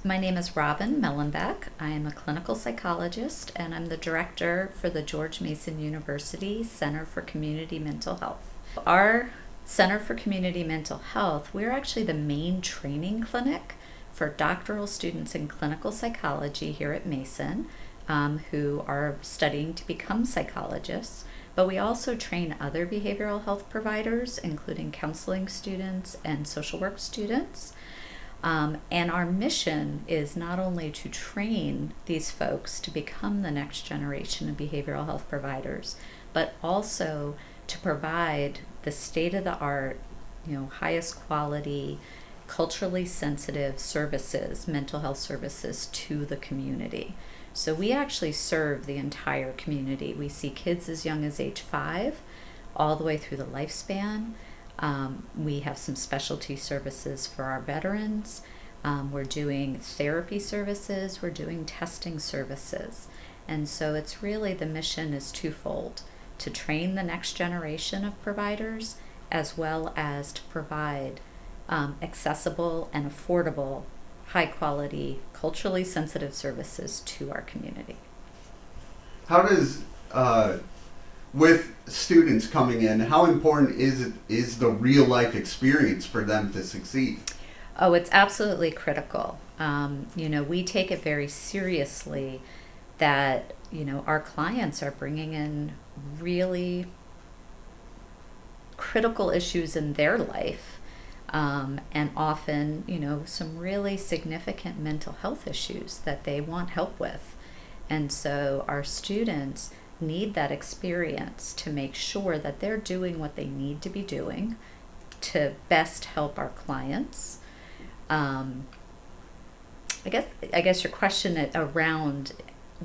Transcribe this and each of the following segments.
My name is Robyn Mehlenbeck. I am a clinical psychologist and I'm the director for the George Mason University Center for Community Mental Health. Our Center for Community Mental Health, we're actually the main training clinic for doctoral students in clinical psychology here at Mason who are studying to become psychologists. But we also train other behavioral health providers, including counseling students and social work students. And our mission is not only to train these folks to become the next generation of behavioral health providers, but also to provide the state-of-the-art, highest quality, culturally sensitive services, mental health services to the community. So we actually serve the entire community. We see kids as young as age 5, all the way through the lifespan. We have some specialty services for our veterans. We're doing therapy services. We're doing testing services. And so it's really, the mission is twofold: to train the next generation of providers, as well as to provide accessible and affordable, high quality, culturally sensitive services to our community. How does with students coming in, how important is the real life experience for them to succeed? Oh, it's absolutely critical. We take it very seriously that, our clients are bringing in really critical issues in their life, and often, some really significant mental health issues that they want help with. And so our students need that experience to make sure that they're doing what they need to be doing to best help our clients. I guess your question around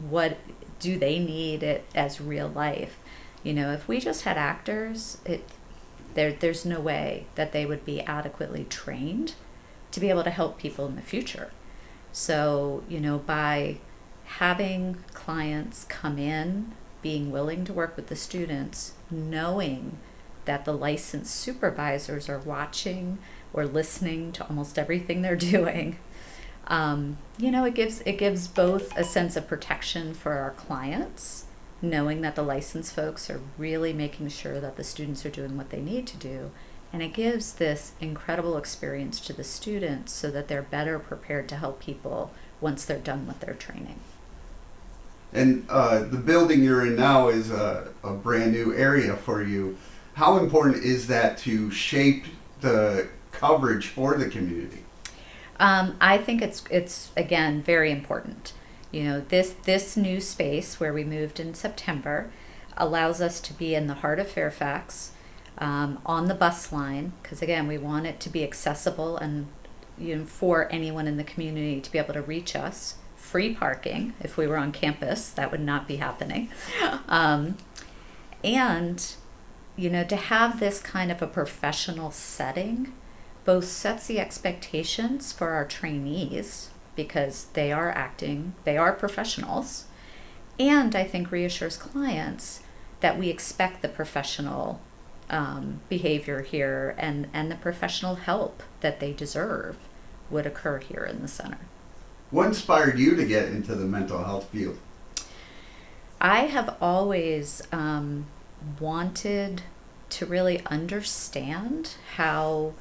what do they need it as real life? If we just had actors, there's no way that they would be adequately trained to be able to help people in the future. So, by having clients come in, being willing to work with the students, knowing that the licensed supervisors are watching or listening to almost everything they're doing, it gives both a sense of protection for our clients, knowing that the licensed folks are really making sure that the students are doing what they need to do, and it gives this incredible experience to the students so that they're better prepared to help people once they're done with their training. And the building you're in now is a brand new area for you. How important is that to shape the coverage for the community? I think it's again very important. This new space where we moved in September allows us to be in the heart of Fairfax, on the bus line, because again we want it to be accessible and for anyone in the community to be able to reach us. Free parking. If we were on campus, that would not be happening. And to have this kind of a professional setting both sets the expectations for our trainees, because they are professionals, and I think reassures clients that we expect the professional behavior here and the professional help that they deserve would occur here in the center. What inspired you to get into the mental health field? I have always wanted to really understand how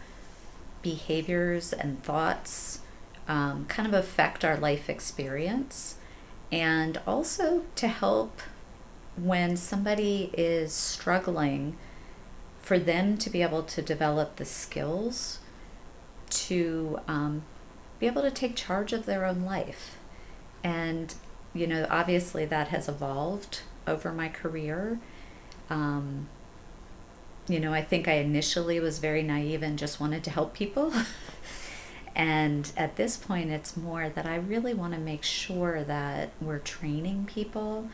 behaviors and thoughts kind of affect our life experience, and also to help when somebody is struggling, for them to be able to develop the skills to be able to take charge of their own life. And obviously that has evolved over my career. I think I initially was very naive and just wanted to help people. And at this point it's more that I really want to make sure that we're training people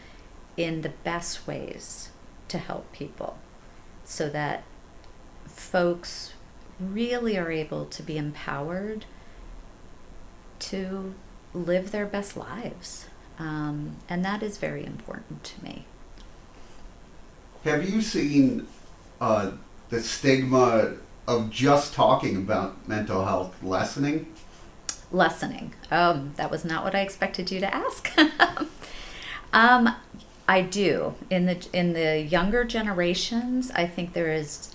in the best ways to help people, so that folks really are able to be empowered to live their best lives. And that is very important to me. Have you seen the stigma of just talking about mental health lessening? Lessening. That was not what I expected you to ask. I do. In the younger generations, I think there is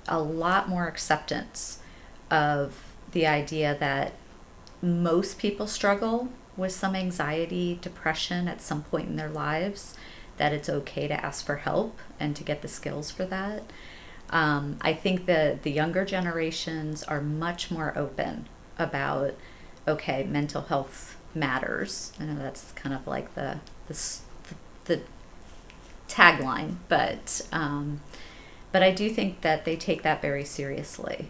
a lot more acceptance of the idea that most people struggle with some anxiety, depression at some point in their lives, that it's okay to ask for help and to get the skills for that. I think the younger generations are much more open about, okay, mental health matters. I know that's kind of like the tagline, but I do think that they take that very seriously.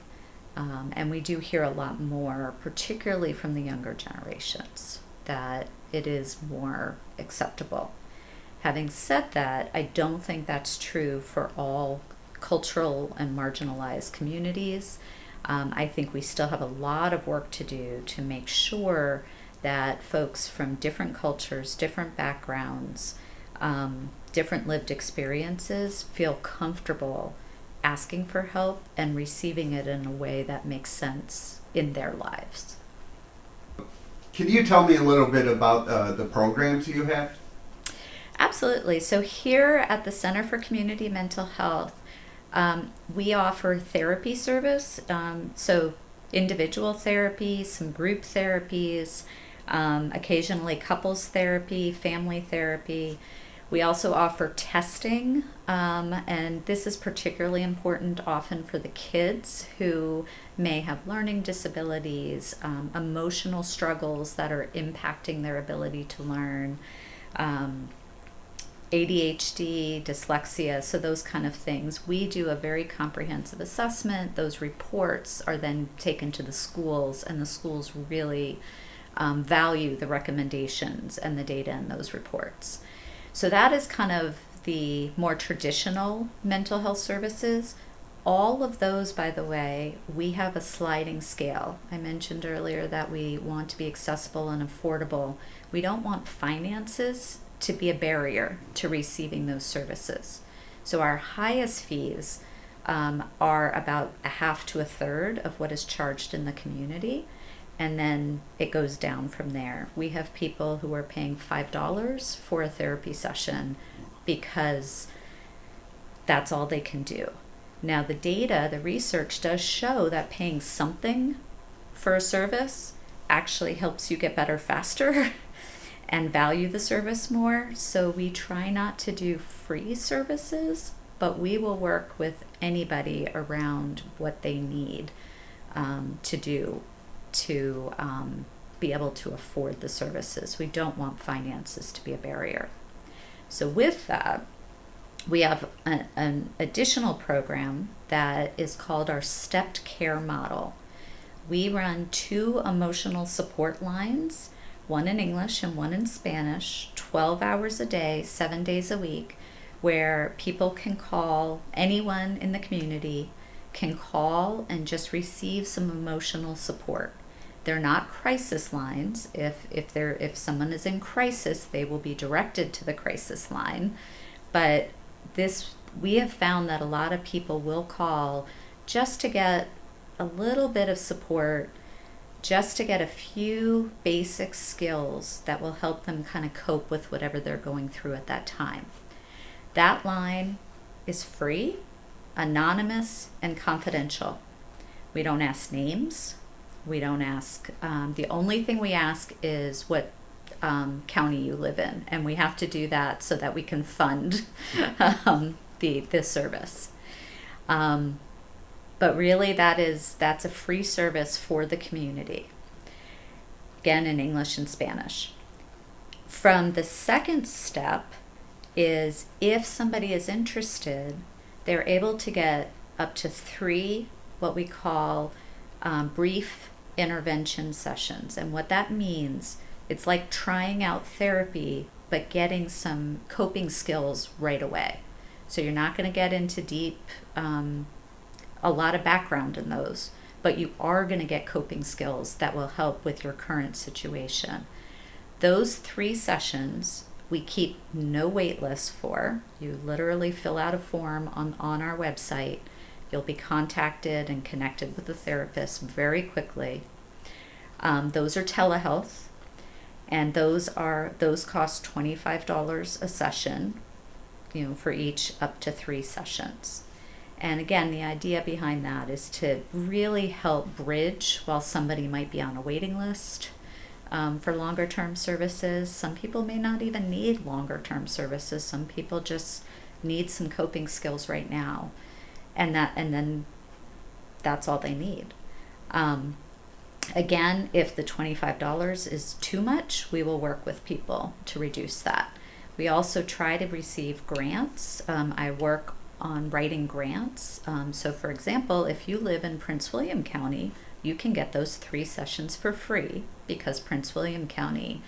And we do hear a lot more, particularly from the younger generations, that it is more acceptable. Having said that, I don't think that's true for all cultural and marginalized communities. I think we still have a lot of work to do to make sure that folks from different cultures, different backgrounds, different lived experiences feel comfortable asking for help and receiving it in a way that makes sense in their lives. Can you tell me a little bit about the programs you have? Absolutely. So here at the Center for Community Mental Health, we offer therapy service, so individual therapy, some group therapies, occasionally couples therapy, family therapy. We also offer testing, and this is particularly important often for the kids who may have learning disabilities, emotional struggles that are impacting their ability to learn, ADHD, dyslexia, so those kind of things. We do a very comprehensive assessment. Those reports are then taken to the schools, and the schools really value the recommendations and the data in those reports. So that is kind of the more traditional mental health services. All of those, by the way, we have a sliding scale. I mentioned earlier that we want to be accessible and affordable. We don't want finances to be a barrier to receiving those services. So our highest fees are about a half to a third of what is charged in the community, and then it goes down from there. We have people who are paying $5 for a therapy session because that's all they can do. Now the data, the research does show that paying something for a service actually helps you get better faster and value the service more. So we try not to do free services, but we will work with anybody around what they need to do to be able to afford the services. We don't want finances to be a barrier. So with that, we have an additional program that is called our stepped care model. We run 2 emotional support lines, one in English and one in Spanish, 12 hours a day, 7 days a week, where people can call, anyone in the community can call and just receive some emotional support. They're not crisis lines. If someone is in crisis, they will be directed to the crisis line. But we have found that a lot of people will call just to get a little bit of support, just to get a few basic skills that will help them kind of cope with whatever they're going through at that time. That line is free, anonymous, and confidential. We don't ask names. We don't ask, the only thing we ask is what county you live in, and we have to do that so that we can fund the service. But really that's a free service for the community, again in English and Spanish. From the second step is, if somebody is interested, they're able to get up to 3 what we call brief intervention sessions. And what that means, it's like trying out therapy but getting some coping skills right away. So you're not going to get into deep a lot of background in those, but you are going to get coping skills that will help with your current situation. Those 3 sessions we keep no wait lists for. You literally fill out a form on our website. You'll be contacted and connected with the therapist very quickly. Those are telehealth, and those cost $25 a session, for each up to 3 sessions. And again, the idea behind that is to really help bridge while somebody might be on a waiting list for longer term services. Some people may not even need longer term services. Some people just need some coping skills right now, and then that's all they need. Again, if the $25 is too much, we will work with people to reduce that. We also try to receive grants. I work on writing grants. So for example, if you live in Prince William County, you can get those 3 sessions for free because Prince William County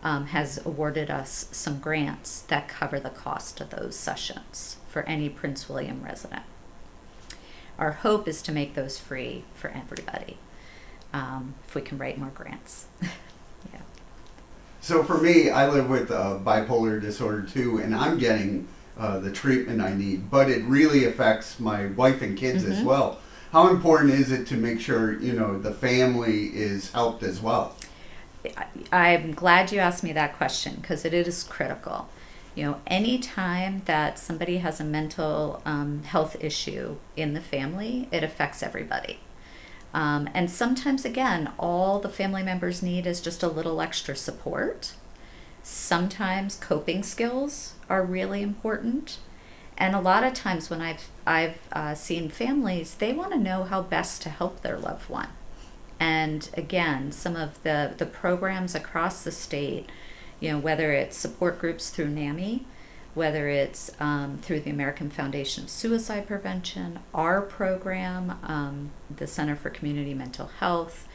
has awarded us some grants that cover the cost of those sessions for any Prince William resident. Our hope is to make those free for everybody, if we can write more grants. Yeah. So for me, I live with bipolar disorder too, and I'm getting the treatment I need, but it really affects my wife and kids as well. How important is it to make sure, the family is helped as well? I'm glad you asked me that question because it is critical. Any time that somebody has a mental health issue in the family, it affects everybody. And sometimes, again, all the family members need is just a little extra support. Sometimes coping skills are really important. And a lot of times when I've seen families, they want to know how best to help their loved one. And again, some of the programs across the state, whether it's support groups through NAMI, whether it's through the American Foundation of Suicide Prevention, our program, the Center for Community Mental Health,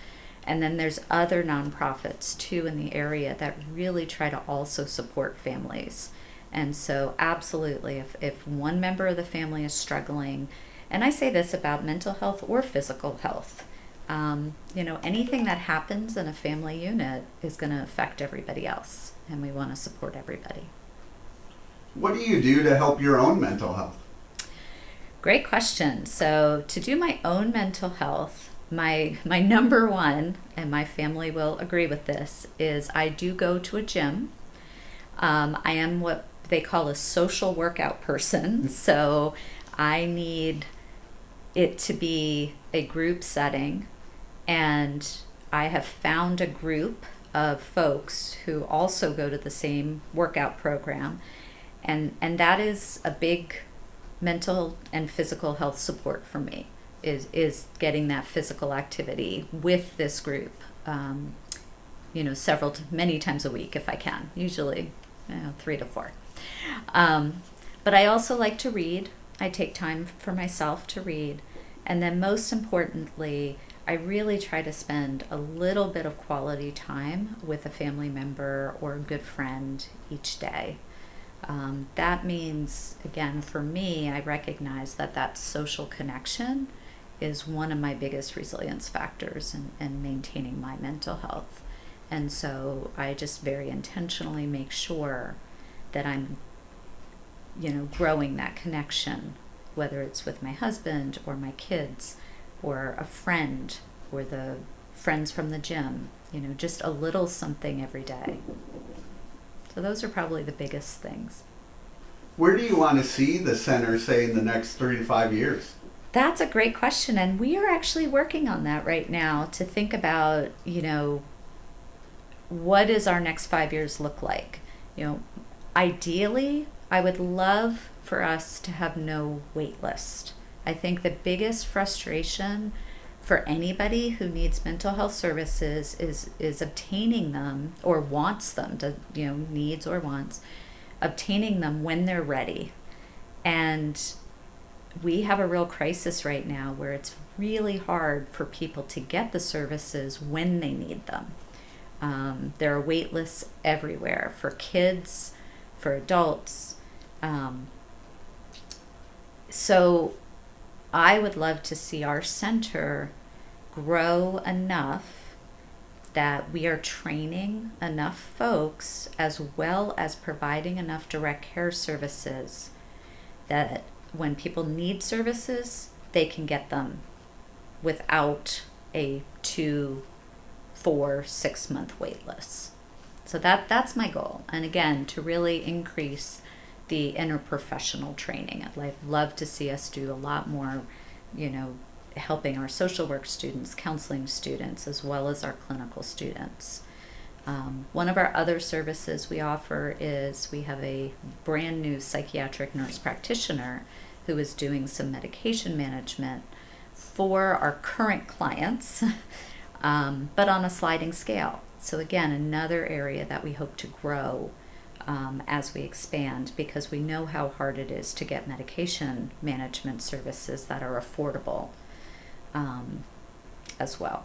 and then there's other nonprofits too in the area that really try to also support families. And so absolutely, if one member of the family is struggling, and I say this about mental health or physical health, anything that happens in a family unit is going to affect everybody else, and we want to support everybody. What do you do to help your own mental health? Great question. So to do my own mental health, my number one, and my family will agree with this, is I do go to a gym. I am what they call a social workout person. So I need it to be a group setting, and I have found a group of folks who also go to the same workout program, and that is a big mental and physical health support for me, is getting that physical activity with this group, many times a week if I can, usually 3 to 4. But I also like to read. I take time for myself to read. And then most importantly, I really try to spend a little bit of quality time with a family member or a good friend each day. That means, again, for me, I recognize that social connection is one of my biggest resilience factors in maintaining my mental health. And so I just very intentionally make sure that I'm, growing that connection, whether it's with my husband or my kids or a friend or the friends from the gym, just a little something every day. So those are probably the biggest things. Where do you want to see the center, say, in the next 3 to 5 years? That's a great question, and we are actually working on that right now to think about, what does our next 5 years look like? Ideally, I would love for us to have no wait list. I think the biggest frustration for anybody who needs mental health services is obtaining them, or wants them to, needs or wants, obtaining them when they're ready. And we have a real crisis right now where it's really hard for people to get the services when they need them. There are wait lists everywhere for kids, for adults. So I would love to see our center grow enough that we are training enough folks, as well as providing enough direct care services, that when people need services, they can get them without a 2-4 4 6-month wait lists. So that's my goal. And again, to really increase the interprofessional training. I'd love to see us do a lot more, helping our social work students, counseling students, as well as our clinical students. One of our other services we offer is we have a brand new psychiatric nurse practitioner who is doing some medication management for our current clients, but on a sliding scale. So again, another area that we hope to grow as we expand, because we know how hard it is to get medication management services that are affordable as well.